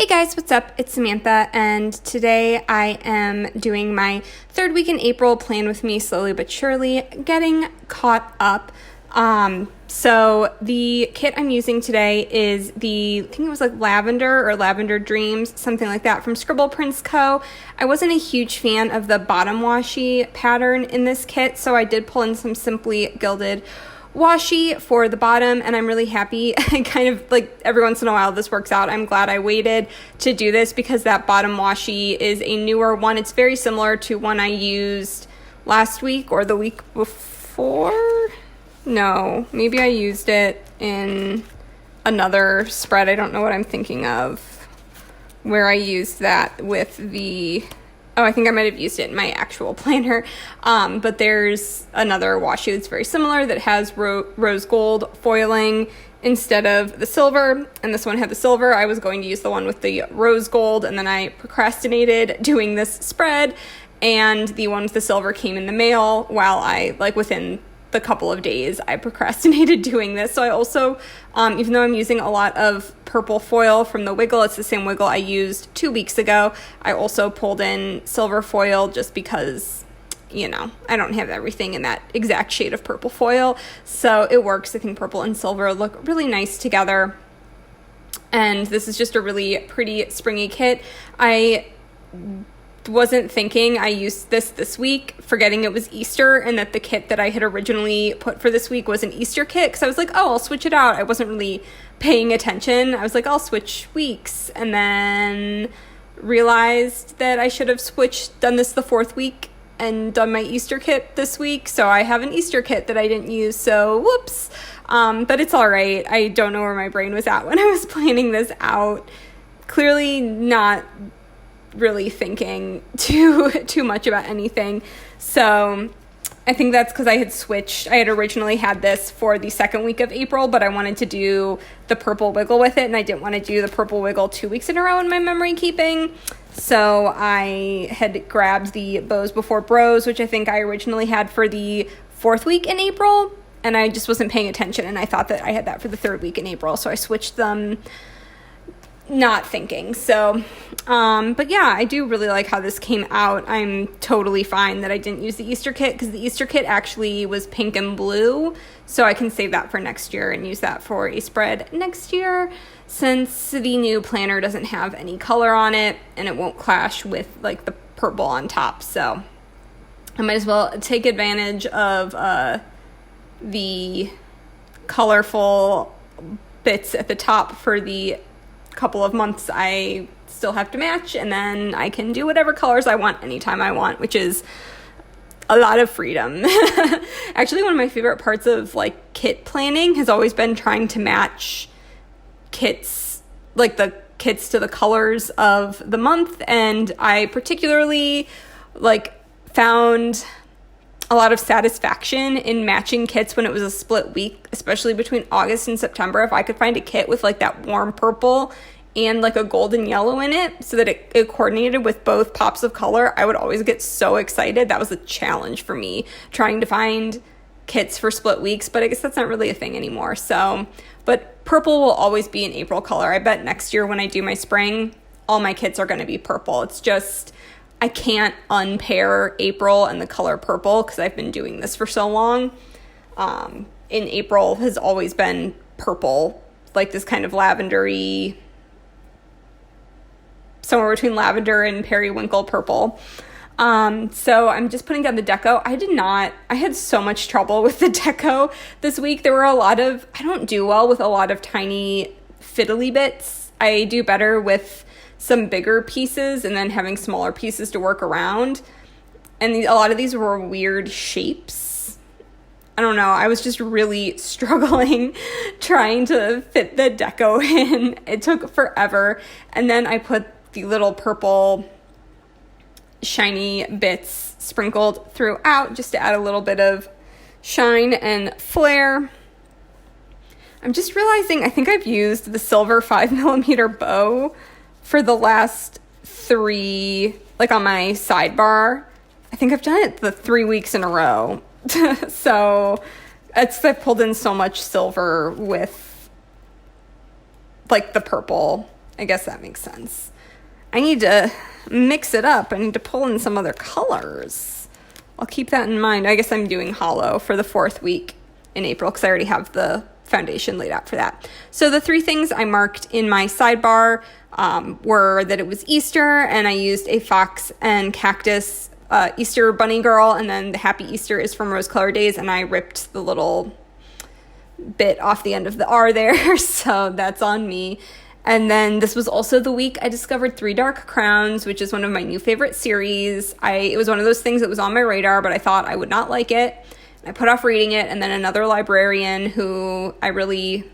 Hey guys, what's up? It's Samantha, and today I am doing my third week in April. Plan with me slowly but surely, getting caught up. So the kit I'm using today is I think it was like Lavender or Lavender Dreams, something like that, from Scribble Prints Co. I wasn't a huge fan of the bottom washi pattern in this kit, so I did pull in some Simply Gilded washi for the bottom, and I'm really happy. Kind of like every once in a while this works out. I'm glad I waited to do this because that bottom washi is a newer one. It's very similar to one I used last week or the week before. No, maybe I used it in another spread. I don't know what I'm thinking of where I used that with I think I might have used it in my actual planner, but there's another washi that's very similar that has rose gold foiling instead of the silver, and this one had the silver. I was going to use the one with the rose gold, and then I procrastinated doing this spread, and the one with the silver came in the mail while within the couple of days I procrastinated doing this. So I also, even though I'm using a lot of purple foil from the Wiggle, it's the same Wiggle I used 2 weeks ago, I also pulled in silver foil just because, I don't have everything in that exact shade of purple foil. So it works. I think purple and silver look really nice together. And this is just a really pretty springy kit. I wasn't thinking I used this week, forgetting it was Easter and that the kit that I had originally put for this week was an Easter kit, because I was like, oh, I'll switch it out. I wasn't really paying attention. I was like, I'll switch weeks, and then realized that I should have done this the fourth week and done my Easter kit this week. So I have an Easter kit that I didn't use, so whoops. But it's all right. I don't know where my brain was at when I was planning this out. Clearly not really thinking too much about anything. So I think that's because I had switched. I had originally had this for the second week of April, but I wanted to do the purple Wiggle with it, and I didn't want to do the purple Wiggle 2 weeks in a row in my memory keeping. So I had grabbed the Bows Before Bros, which I think I originally had for the fourth week in April, and I just wasn't paying attention, and I thought that I had that for the third week in April, so I switched them not thinking. So but yeah, I do really like how this came out. I'm totally fine that I didn't use the Easter kit, because the Easter kit actually was pink and blue, so I can save that for next year and use that for a spread next year, since the new planner doesn't have any color on it and it won't clash with like the purple on top. So I might as well take advantage of the colorful bits at the top for the couple of months I still have to match, and then I can do whatever colors I want anytime I want, which is a lot of freedom. Actually, one of my favorite parts of kit planning has always been trying to match kits, the kits to the colors of the month, and I particularly found a lot of satisfaction in matching kits when it was a split week, especially between August and September. If I could find a kit with that warm purple and a golden yellow in it so that it coordinated with both pops of color, I would always get so excited. That was a challenge for me, trying to find kits for split weeks, but I guess that's not really a thing anymore. So, but purple will always be an April color. I bet next year when I do my spring, all my kits are going to be purple. It's just, I can't unpair April and the color purple because I've been doing this for so long. In April has always been purple, this kind of lavendery, somewhere between lavender and periwinkle purple. So I'm just putting down the deco. I had so much trouble with the deco this week. There were I don't do well with a lot of tiny fiddly bits. I do better with some bigger pieces and then having smaller pieces to work around. And a lot of these were weird shapes. I don't know. I was just really struggling trying to fit the deco in. It took forever. And then I put the little purple shiny bits sprinkled throughout just to add a little bit of shine and flare. I'm just realizing I think I've used the silver 5mm bow for the last 3, on my sidebar. I think I've done it the 3 weeks in a row. So I pulled in so much silver with the purple I guess that makes sense. I need to mix it up. I need to pull in some other colors. I'll keep that in mind. I guess I'm doing hollow for the 4th week in April because I already have the foundation laid out for that. So the 3 things I marked in my sidebar were that it was Easter, and I used a fox and cactus Easter bunny girl, and then the Happy Easter is from Rose Colored Days, and I ripped the little bit off the end of the R there, so that's on me. And then this was also the week I discovered Three Dark Crowns, which is one of my new favorite series. It was one of those things that was on my radar, but I thought I would not like it. I put off reading it, and then another librarian who I really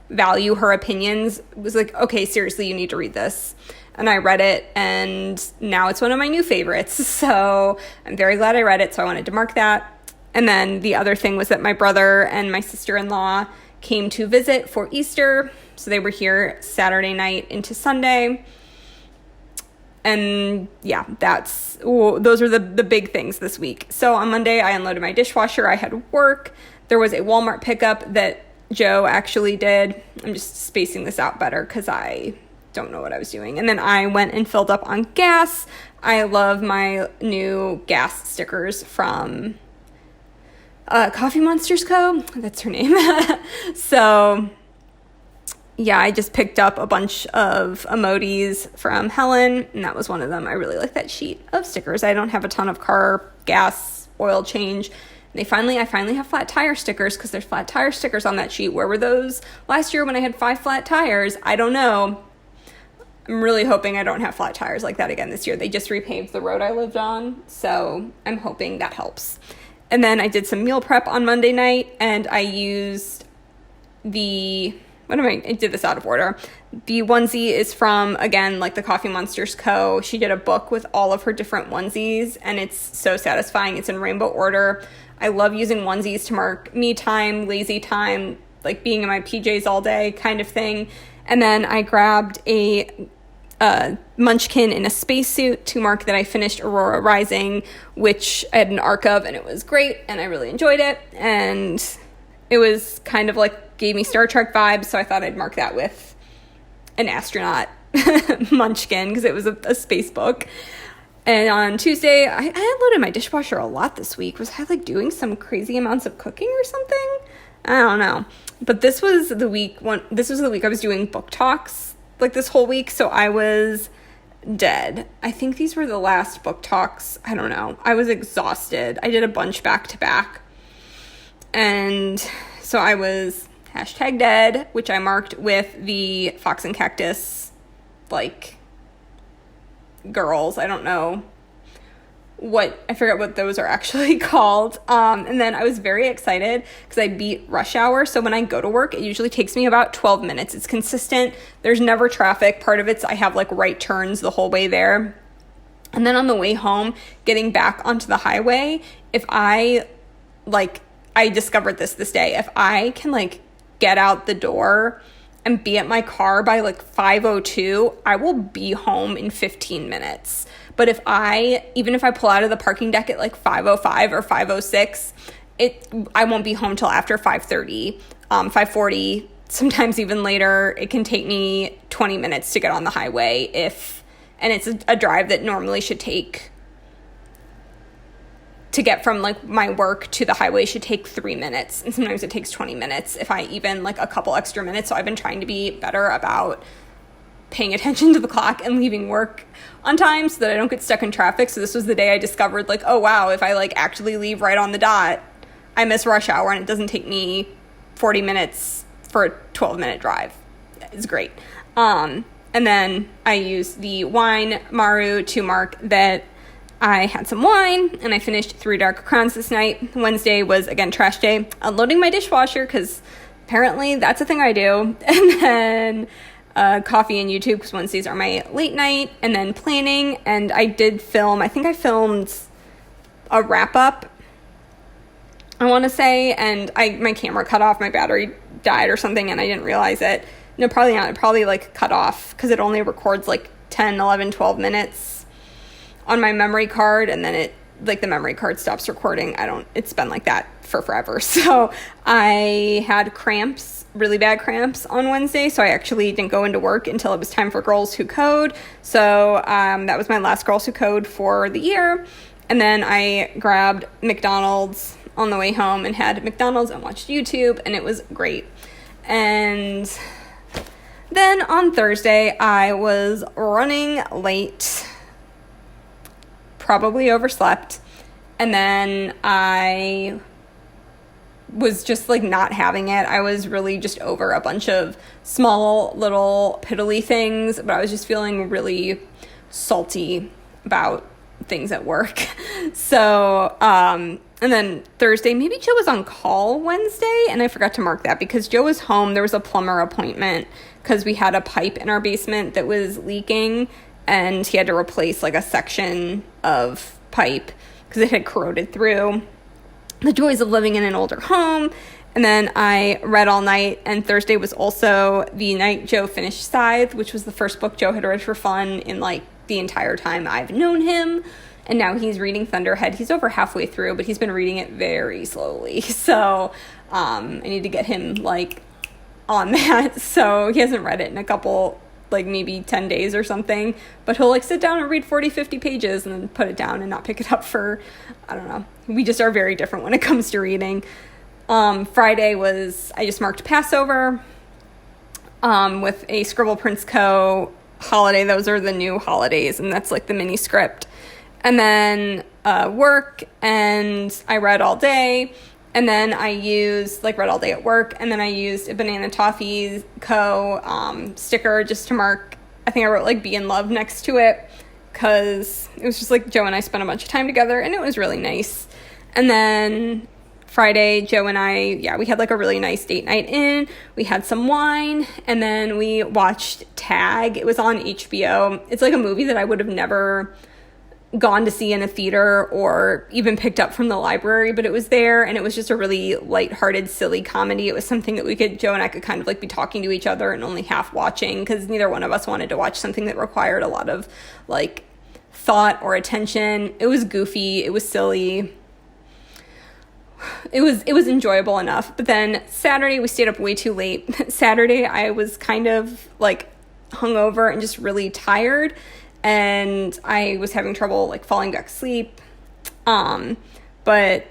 value her opinions was like, okay, seriously, you need to read this. And I read it, and now it's one of my new favorites. So I'm very glad I read it, so I wanted to mark that. And then the other thing was that my brother and my sister-in-law came to visit for Easter. So they were here Saturday night into Sunday. And yeah, those are the big things this week. So on Monday, I unloaded my dishwasher. I had work. There was a Walmart pickup that Joe actually did. I'm just spacing this out better because I don't know what I was doing. And then I went and filled up on gas. I love my new gas stickers from Coffee Monsters Co. That's her name. So yeah, I just picked up a bunch of emojis from Helen, and that was one of them. I really like that sheet of stickers. I don't have a ton of car, gas, oil change. I finally have flat tire stickers because there's flat tire stickers on that sheet. Where were those last year when I had 5 flat tires? I don't know. I'm really hoping I don't have flat tires like that again this year. They just repaved the road I lived on, so I'm hoping that helps. And then I did some meal prep on Monday night, and I used I did this out of order. The onesie is from, again, like the Coffee Monsters Co. She did a book with all of her different onesies, and it's so satisfying. It's in rainbow order. I love using onesies to mark me time, lazy time, like being in my PJs all day kind of thing. And then I grabbed a munchkin in a spacesuit to mark that I finished Aurora Rising, which I had an arc of, and it was great, and I really enjoyed it. And it was kind of like gave me Star Trek vibes, so I thought I'd mark that with an astronaut munchkin because it was a space book. And on Tuesday, I unloaded my dishwasher a lot this week. Was I like doing some crazy amounts of cooking or something? I don't know. But this was the week I was doing book talks like this whole week, so I was dead. I think these were the last book talks. I don't know. I was exhausted. I did a bunch back to back. And so I was #dead, which I marked with the Fox and Cactus, like, girls. I don't know I forget what those are actually called. And then I was very excited because I beat rush hour. So when I go to work, it usually takes me about 12 minutes. It's consistent. There's never traffic. Part of it's I have like right turns the whole way there. And then on the way home, getting back onto the highway, if I discovered this day, if I can like get out the door and be at my car by like 5:02, I will be home in 15 minutes. But even if I pull out of the parking deck at like 5:05 or 5:06, I won't be home till after 5:30, 5:40, sometimes even later. It can take me 20 minutes to get on the highway and it's a drive that normally should take, to get from like my work to the highway should take 3 minutes. And sometimes it takes 20 minutes, if I even like a couple extra minutes. So I've been trying to be better about paying attention to the clock and leaving work on time so that I don't get stuck in traffic. So this was the day I discovered like, oh wow, if I like actually leave right on the dot, I miss rush hour and it doesn't take me 40 minutes for a 12-minute drive. It's great. And then I used the wine Maru to mark that I had some wine, and I finished Three Dark Crowns this night. Wednesday was, again, trash day. Unloading my dishwasher, because apparently that's a thing I do. And then coffee and YouTube, because Wednesdays are my late night. And then planning, and I did film. I think I filmed a wrap-up, I want to say, and my camera cut off. My battery died or something, and I didn't realize it. No, probably not. It probably, like, cut off, because it only records, like, 10, 11, 12 minutes on my memory card, and then the memory card stops recording. It's been like that for forever. So I had cramps really bad cramps on Wednesday, so I actually didn't go into work until it was time for Girls Who Code. So that was my last Girls Who Code for the year. And then I grabbed McDonald's on the way home and had McDonald's and watched YouTube, and it was great. And then on Thursday, I was running late, probably overslept, and then I was just like not having it. I was really just over a bunch of small little piddly things, but I was just feeling really salty about things at work. So, and then Thursday, maybe Joe was on call Wednesday, and I forgot to mark that because Joe was home. There was a plumber appointment because we had a pipe in our basement that was leaking, and he had to replace like a section of pipe because it had corroded through. The joys of living in an older home. And then I read all night, and Thursday was also the night Joe finished Scythe, which was the first book Joe had read for fun in like the entire time I've known him. And now he's reading Thunderhead. He's over halfway through, but he's been reading it very slowly. So I need to get him like on that. So he hasn't read it in a couple, like maybe 10 days or something, but he'll like sit down and read 40, 50 pages and then put it down and not pick it up for, I don't know. We just are very different when it comes to reading. Friday was, I just marked Passover with a Scribble Prince Co. holiday. Those are the new holidays, and that's like the mini script. And then work, and I read all day. And then I used, like, read all day at work, and then I used a Banana Toffee Co. Sticker just to mark, I think I wrote, like, Be in Love next to it, because it was just, like, Joe and I spent a bunch of time together, and it was really nice. And then Friday, Joe and I, we had, like, a really nice date night in. We had some wine, and then we watched Tag. It was on HBO. It's, like, a movie that I would have never gone to see in a theater or even picked up from the library, but it was there, and it was just a really lighthearted, silly comedy. It was something that Joe and I could kind of like be talking to each other and only half watching, because neither one of us wanted to watch something that required a lot of like thought or attention. It was goofy, it was silly, it was enjoyable enough. But then Saturday, we stayed up way too late. Saturday, I was kind of like hungover and just really tired, and I was having trouble like falling back asleep. But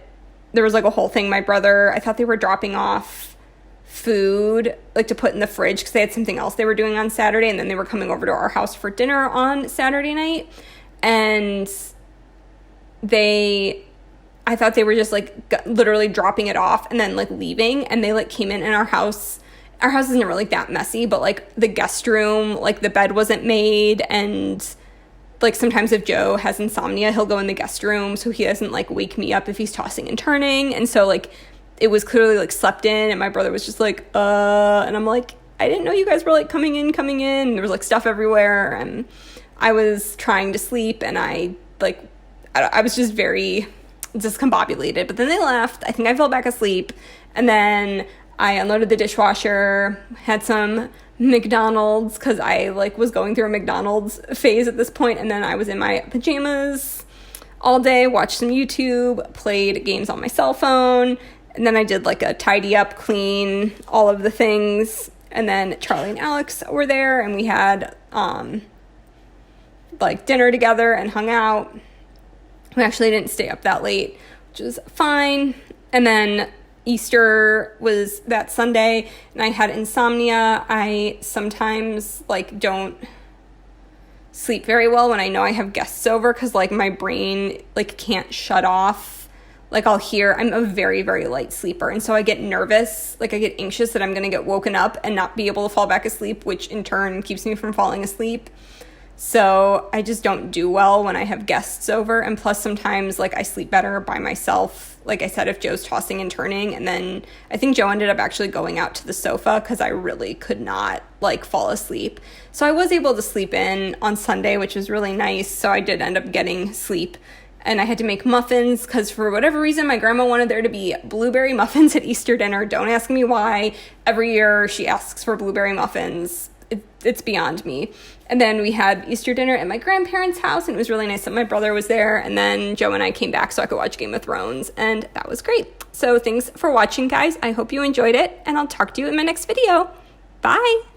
there was like a whole thing. My brother, I thought they were dropping off food like to put in the fridge because they had something else they were doing on Saturday, and then they were coming over to our house for dinner on Saturday night. And I thought they were just like literally dropping it off and then like leaving, and they like came in, and our house isn't really that messy, but like the guest room, like the bed wasn't made, and like sometimes if Joe has insomnia, he'll go in the guest room so he doesn't like wake me up if he's tossing and turning. And so like it was clearly like slept in, and my brother was just like and I'm like, I didn't know you guys were like coming in, and there was like stuff everywhere, and I was trying to sleep, and I was just very discombobulated. But then they left. I think I fell back asleep, and then I unloaded the dishwasher, had some McDonald's because I like was going through a McDonald's phase at this point, and then I was in my pajamas all day, watched some YouTube, played games on my cell phone, and then I did like a tidy up, clean, all of the things. And then Charlie and Alex were there, and we had like dinner together and hung out. We actually didn't stay up that late, which was fine. And then Easter was that Sunday, and I had insomnia. I sometimes like don't sleep very well when I know I have guests over, because like my brain like can't shut off. Like I'm a very, very light sleeper, and so I get nervous, like I get anxious that I'm gonna get woken up and not be able to fall back asleep, which in turn keeps me from falling asleep. So I just don't do well when I have guests over. And plus sometimes like I sleep better by myself, like I said, if Joe's tossing and turning. And then I think Joe ended up actually going out to the sofa because I really could not like fall asleep. So I was able to sleep in on Sunday, which was really nice. So I did end up getting sleep. And I had to make muffins because for whatever reason, my grandma wanted there to be blueberry muffins at Easter dinner. Don't ask me why. Every year she asks for blueberry muffins. it's beyond me. And then we had Easter dinner at my grandparents' house, and it was really nice that my brother was there. And then Joe and I came back so I could watch Game of Thrones, and that was great. So thanks for watching, guys. I hope you enjoyed it, and I'll talk to you in my next video. Bye.